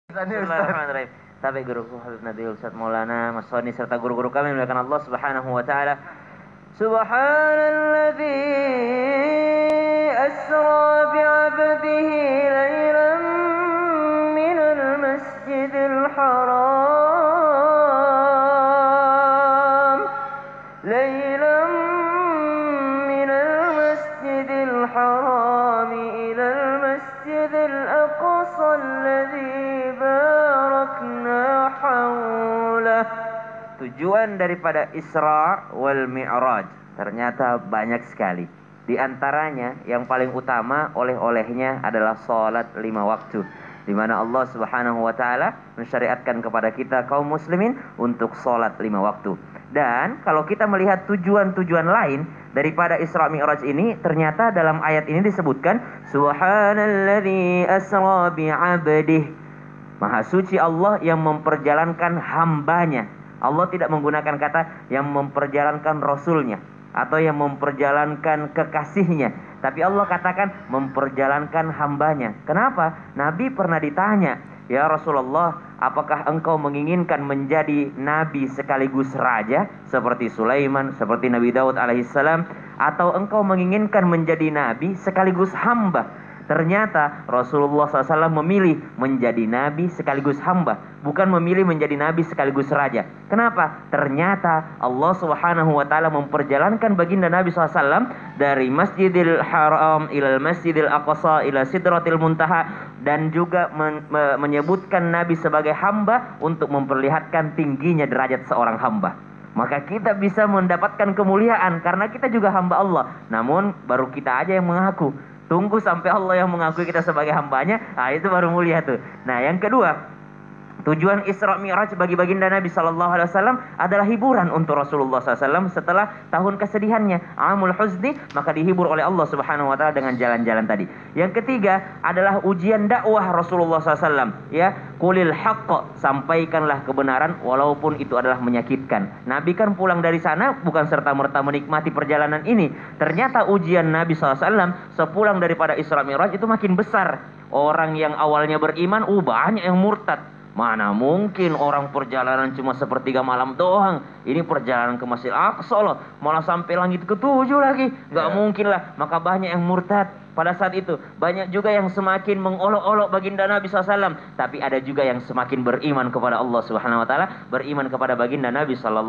Bismillahirrahmanirrahim. Sampai guruku Habib Nabil Ustaz Maulana Mas Soni serta guru-guru kami melakukan Allah Subhanahu wa taala. Subhanalladzi asra bi'abdihi lailan minal masjidil haram lailan minal masjidil haram ilal masjidil aqsa alladzi barakna haulah. Tujuan daripada Isra wal Mi'raj ternyata banyak sekali. Di antaranya yang paling utama oleh-olehnya adalah salat 5 waktu, di mana Allah Subhanahu wa taala mensyariatkan kepada kita kaum muslimin untuk salat 5 waktu. Dan kalau kita melihat tujuan-tujuan lain daripada Isra Mi'raj ini, ternyata dalam ayat ini disebutkan subhanalladzi asra bi'abdihi. Maha suci Allah yang memperjalankan hambanya. Allah tidak menggunakan kata yang memperjalankan Rasulnya atau yang memperjalankan kekasihnya, tapi Allah katakan memperjalankan hambanya. Kenapa? Nabi pernah ditanya, ya Rasulullah, apakah engkau menginginkan menjadi nabi sekaligus raja seperti Sulaiman, seperti Nabi Daud alaihissalam, atau engkau menginginkan menjadi nabi sekaligus hamba? Ternyata Rasulullah SAW memilih menjadi nabi sekaligus hamba, bukan memilih menjadi nabi sekaligus raja. Kenapa? Ternyata Allah Subhanahu wa taala memperjalankan baginda Nabi SAW dari Masjidil Haram ilal Masjidil Aqsa ila Sidratil Muntaha, dan juga menyebutkan nabi sebagai hamba untuk memperlihatkan tingginya derajat seorang hamba. Maka kita bisa mendapatkan kemuliaan karena kita juga hamba Allah. Namun baru kita aja yang mengaku. Tunggu sampai Allah yang mengakui kita sebagai hambanya, nah itu baru mulia tuh. Nah yang kedua, tujuan Isra Mi'raj bagi baginda Nabi SAW adalah hiburan untuk Rasulullah SAW setelah tahun kesedihannya, Amul Huzni, maka dihibur oleh Allah Subhanahu wa taala dengan jalan-jalan tadi. Yang ketiga adalah ujian dakwah Rasulullah SAW, ya, qulil haqq, sampaikanlah kebenaran walaupun itu adalah menyakitkan. Nabi kan pulang dari sana bukan serta-merta menikmati perjalanan ini. Ternyata ujian Nabi SAW sepulang daripada Isra Mi'raj itu makin besar. Orang yang awalnya beriman, banyak yang murtad. Mana mungkin orang perjalanan cuma sepertiga malam doang. Ini perjalanan ke Masjid Aqsa loh, malah sampai langit ke-7 lagi. Gak mungkin lah. Maka banyak yang murtad pada saat itu. Banyak juga yang semakin mengolok-olok baginda Nabi SAW. Tapi ada juga yang semakin beriman kepada Allah Subhanahu wa taala, beriman kepada baginda Nabi SAW.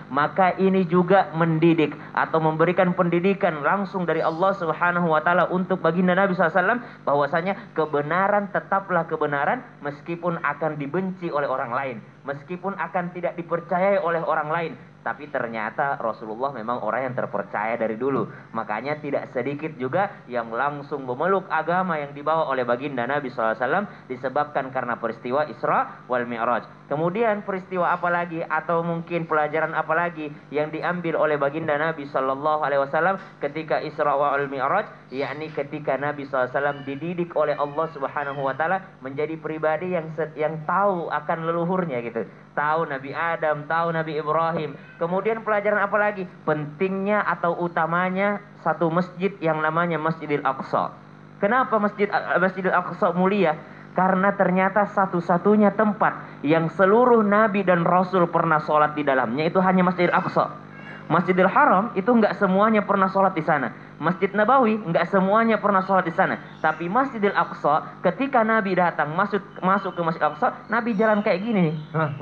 Maka ini juga mendidik atau memberikan pendidikan langsung dari Allah Subhanahu wa taala untuk baginda Nabi SAW, bahwasanya kebenaran tetaplah kebenaran meskipun akan dibenci oleh orang lain, meskipun akan tidak dipercayai oleh orang lain. Tapi ternyata Rasulullah memang orang yang terpercaya dari dulu. Makanya tidak sedikit juga yang langsung memeluk agama yang dibawa oleh baginda Nabi SAW disebabkan karena peristiwa Isra wal Mi'raj. Kemudian peristiwa apa lagi atau mungkin pelajaran apa lagi yang diambil oleh baginda Nabi SAW ketika Isra wal Mi'raj? Yakni ketika Nabi SAW dididik oleh Allah Subhanahu wa taala menjadi pribadi yang tahu akan leluhurnya gitu. Tahu Nabi Adam, tahu Nabi Ibrahim. Kemudian pelajaran apa lagi? Pentingnya atau utamanya satu masjid yang namanya Masjidil Aqsa. Kenapa Masjidil Aqsa mulia? Karena ternyata satu-satunya tempat yang seluruh Nabi dan Rasul pernah sholat di dalamnya itu hanya Masjidil Aqsa. Masjidil Haram itu enggak semuanya pernah sholat di sana. Masjid Nabawi enggak semuanya pernah sholat di sana. Tapi Masjidil Aqsa, ketika Nabi datang masuk ke Masjid Aqsa, Nabi jalan kayak gini nih,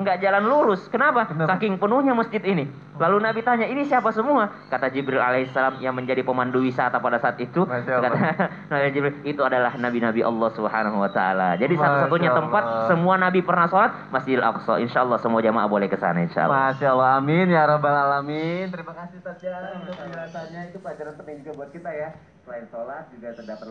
enggak jalan lurus. Kenapa? Saking penuhnya masjid ini. Lalu Nabi tanya, ini siapa semua? Kata Jibril alaihissalam yang menjadi pemandu wisata pada saat itu. Kata Nabi Jibril, itu adalah nabi-nabi Allah Subhanahu wa taala. Jadi satu-satunya tempat semua Nabi pernah sholat Masjidil Aqsa. Insyaallah semua jamaah boleh ke sana insyaallah. Masya Allah, amin ya rabbal alamin. Terima kasih Ustaz untuk penjelasannya, itu pelajaran penting juga buat kita ya. Selain sholat juga terdapat lagi